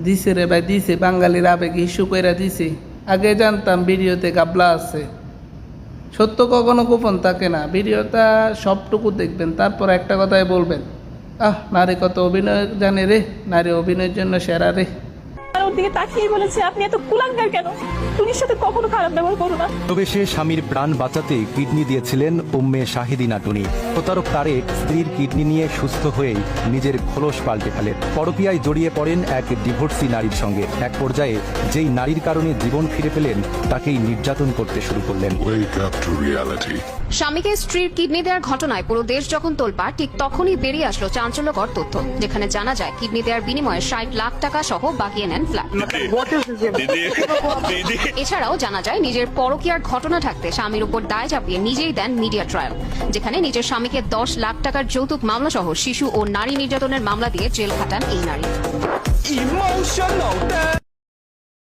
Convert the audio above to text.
দিছে রে ভাই দিছে, বাঙালির আবেগে ইস্যু কইরা দিছে। আগে জানতাম ভিডিওতে গাবলা আছে, সত্য কখনো গোপন থাকে না। ভিডিওটা সবটুকু দেখবেন, তারপর একটা কথাই বলবেন, নারী কত অভিনয় জানে রে, নারী অভিনয়ের জন্য সেরা রে। ওর দিকে তাকিয়ে বলেছে, আপনি এত কুলাঙ্গার কেন? টুনির সাথে কখনো খারাপ ব্যবহার করো না। তবে সে স্বামীর প্রাণ বাঁচাতে কিডনি দিয়েছিলেন উম্মে শাহিদিনা টুনি। প্রতারক তারেক স্ত্রীর কিডনি নিয়ে সুস্থ হয়েই নিজের খোলস পাল্টে ফেলেন। পরকীয়ায় জড়িয়ে পড়েন এক ডিভোর্সি নারীর সঙ্গে। এক পর্যায়ে যেই নারীর কারণে জীবন ফিরে পেলেন, তাকেই নির্যাতন করতে শুরু করলেন। স্বামীকে স্ত্রীর কিডনি দেওয়ার ঘটনায় পুরো দেশ যখন তোলপাড়, ঠিক তখনই বেরিয়ে আসলো চাঞ্চল্যকর তথ্য, যেখানে জানা যায় কিডনি দেওয়ার বিনিময়ে 60 লাখ টাকা সহ বাকিয়ে নেন ফ্ল্যাট। এছাড়াও জানা যায় নিজের পরকীয়ার ঘটনা থাকতে স্বামীর উপর দায় চাপিয়ে নিজেই দেন মিডিয়া ট্রায়াল, যেখানে নিজের স্বামীকে 10 লাখ টাকার যৌতুক মামলা সহ শিশু ও নারী নির্যাতনের মামলা দিয়ে জেল খাটান এই নারী।